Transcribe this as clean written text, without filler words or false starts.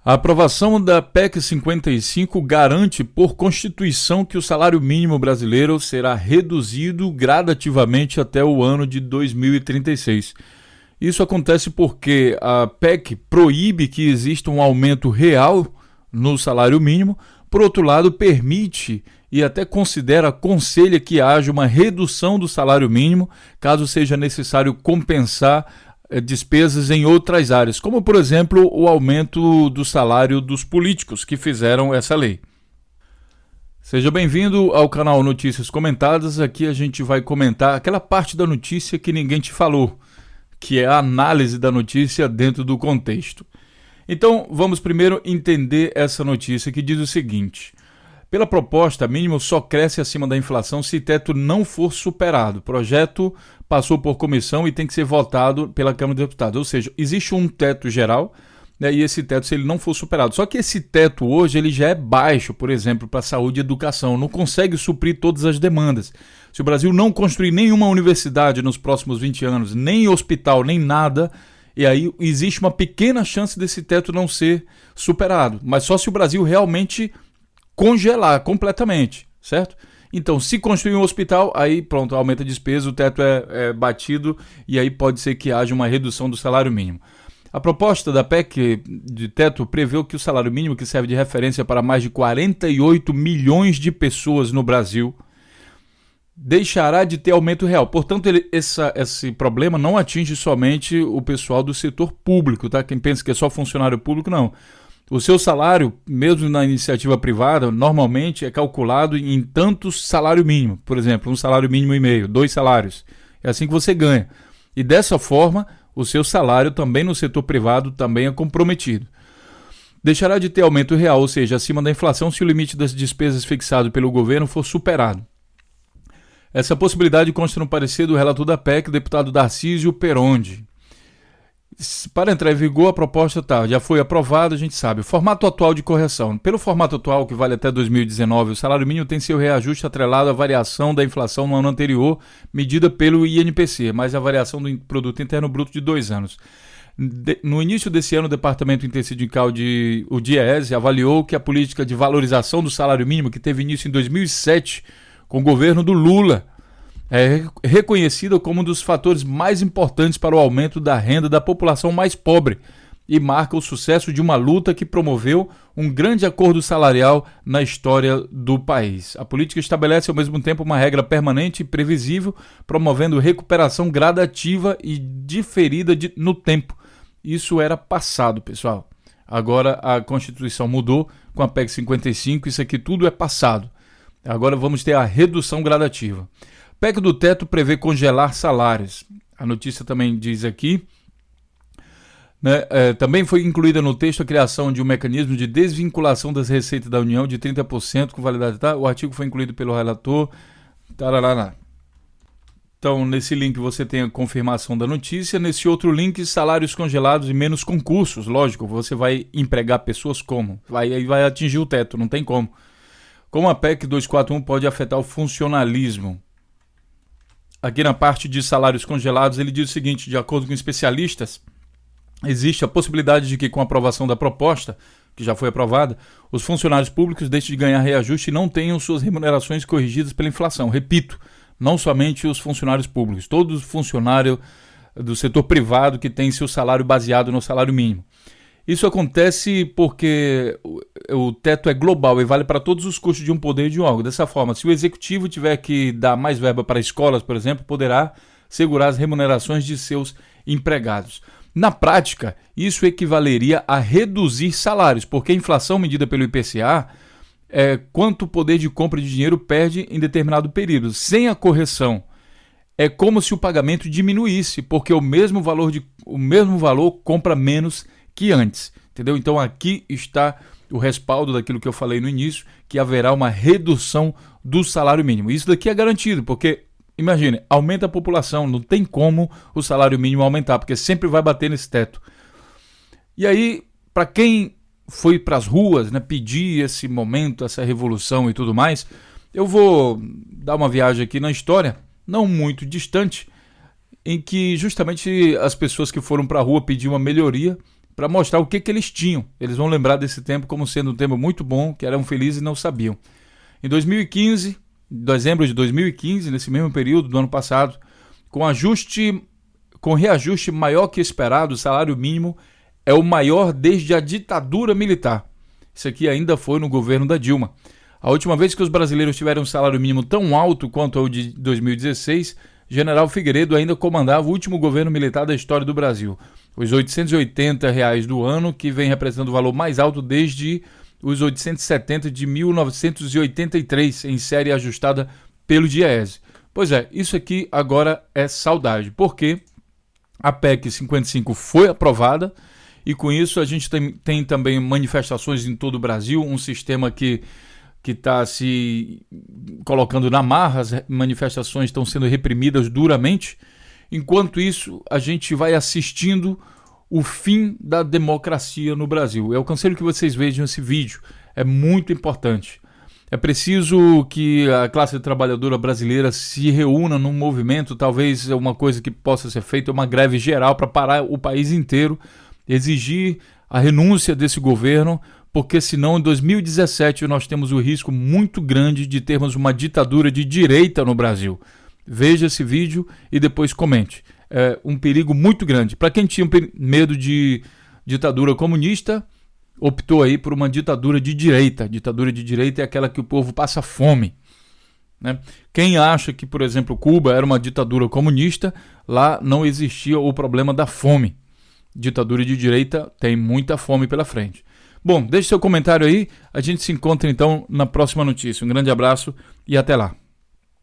A aprovação da PEC 55 garante por Constituição que o salário mínimo brasileiro será reduzido gradativamente até o ano de 2036. Isso acontece porque a PEC proíbe que exista um aumento real no salário mínimo, por outro lado, permite e até aconselha que haja uma redução do salário mínimo, caso seja necessário compensar despesas em outras áreas, como por exemplo o aumento do salário dos políticos que fizeram essa lei. Seja bem-vindo ao canal Notícias Comentadas. Aqui a gente vai comentar aquela parte da notícia que ninguém te falou, que é a análise da notícia dentro do contexto. Então vamos primeiro entender essa notícia que diz o seguinte: pela proposta, mínimo só cresce acima da inflação se teto não for superado. O projeto passou por comissão e tem que ser votado pela Câmara dos Deputados. Ou seja, existe um teto geral, né, e esse teto, se ele não for superado. Só que esse teto hoje ele já é baixo, por exemplo, para saúde e educação. Não consegue suprir todas as demandas. Se o Brasil não construir nenhuma universidade nos próximos 20 anos, nem hospital, nem nada, e aí existe uma pequena chance desse teto não ser superado. Mas só se o Brasil realmente congelar completamente, certo? Então, se construir um hospital, aí pronto, aumenta a despesa, o teto é batido e aí pode ser que haja uma redução do salário mínimo. A proposta da PEC de teto prevê que o salário mínimo, que serve de referência para mais de 48 milhões de pessoas no Brasil, deixará de ter aumento real. Portanto, esse problema não atinge somente o pessoal do setor público, tá? Quem pensa que é só funcionário público, não. O seu salário, mesmo na iniciativa privada, normalmente é calculado em tantos salário mínimo. Por exemplo, um salário mínimo e meio, 2 salários. É assim que você ganha. E dessa forma, o seu salário também no setor privado também é comprometido. Deixará de ter aumento real, ou seja, acima da inflação, se o limite das despesas fixado pelo governo for superado. Essa possibilidade consta no parecer do relator da PEC, o deputado Darcísio Perondi. Para entrar em vigor, a proposta já foi aprovada, a gente sabe. O formato atual de correção. Pelo formato atual, que vale até 2019, o salário mínimo tem seu reajuste atrelado à variação da inflação no ano anterior, medida pelo INPC, mais a variação do Produto Interno Bruto de 2 anos. No início desse ano, o Departamento Intersindical o DIEESE avaliou que a política de valorização do salário mínimo, que teve início em 2007, com o governo do Lula, é reconhecida como um dos fatores mais importantes para o aumento da renda da população mais pobre e marca o sucesso de uma luta que promoveu um grande acordo salarial na história do país. A política estabelece ao mesmo tempo uma regra permanente e previsível, promovendo recuperação gradativa e diferida no tempo. Isso era passado, pessoal. Agora a Constituição mudou com a PEC 55, isso aqui tudo é passado. Agora vamos ter a redução gradativa. PEC do teto prevê congelar salários. A notícia também diz aqui, né, também foi incluída no texto a criação de um mecanismo de desvinculação das receitas da União de 30% com validade. Tá? O artigo foi incluído pelo relator. Tarará. Então, nesse link você tem a confirmação da notícia. Nesse outro link, salários congelados e menos concursos. Lógico, você vai empregar pessoas como? Vai atingir o teto, não tem como. Como a PEC 241 pode afetar o funcionalismo? Aqui na parte de salários congelados, ele diz o seguinte: de acordo com especialistas, existe a possibilidade de que, com a aprovação da proposta, que já foi aprovada, os funcionários públicos deixem de ganhar reajuste e não tenham suas remunerações corrigidas pela inflação. Repito, não somente os funcionários públicos, todo funcionário do setor privado que tem seu salário baseado no salário mínimo. Isso acontece porque o teto é global e vale para todos os custos de um poder e de um órgão. Dessa forma, se o executivo tiver que dar mais verba para escolas, por exemplo, poderá segurar as remunerações de seus empregados. Na prática, isso equivaleria a reduzir salários, porque a inflação medida pelo IPCA é quanto o poder de compra de dinheiro perde em determinado período. Sem a correção, é como se o pagamento diminuísse, porque o mesmo valor compra menos que antes, entendeu? Então aqui está o respaldo daquilo que eu falei no início, que haverá uma redução do salário mínimo. Isso daqui é garantido, porque, imagine, aumenta a população, não tem como o salário mínimo aumentar, porque sempre vai bater nesse teto. E aí, para quem foi para as ruas, né, pedir esse momento, essa revolução e tudo mais, eu vou dar uma viagem aqui na história, não muito distante, em que justamente as pessoas que foram para a rua pedir uma melhoria para mostrar o que eles tinham. Eles vão lembrar desse tempo como sendo um tempo muito bom, que eram felizes e não sabiam. Em 2015, dezembro de 2015, nesse mesmo período do ano passado, com reajuste maior que esperado, o salário mínimo é o maior desde a ditadura militar. Isso aqui ainda foi no governo da Dilma. A última vez que os brasileiros tiveram um salário mínimo tão alto quanto o de 2016, General Figueiredo ainda comandava o último governo militar da história do Brasil. Os R$ 880 do ano, que vem representando o valor mais alto desde os 870 de 1983, em série ajustada pelo DIEESE. Pois é, isso aqui agora é saudade, porque a PEC 55 foi aprovada e com isso a gente tem também manifestações em todo o Brasil, um sistema que está se colocando na marra, as manifestações estão sendo reprimidas duramente. Enquanto isso, a gente vai assistindo o fim da democracia no Brasil. Eu aconselho que vocês vejam esse vídeo, é muito importante. É preciso que a classe trabalhadora brasileira se reúna num movimento, talvez uma coisa que possa ser feita, uma greve geral para parar o país inteiro, exigir a renúncia desse governo, porque senão em 2017 nós temos o risco muito grande de termos uma ditadura de direita no Brasil. Veja esse vídeo e depois comente. É um perigo muito grande. Para quem tinha medo de ditadura comunista, optou aí por uma ditadura de direita. Ditadura de direita é aquela que o povo passa fome, né? Quem acha que, por exemplo, Cuba era uma ditadura comunista, lá não existia o problema da fome. Ditadura de direita tem muita fome pela frente. Bom, deixe seu comentário aí, a gente se encontra então na próxima notícia. Um grande abraço e até lá.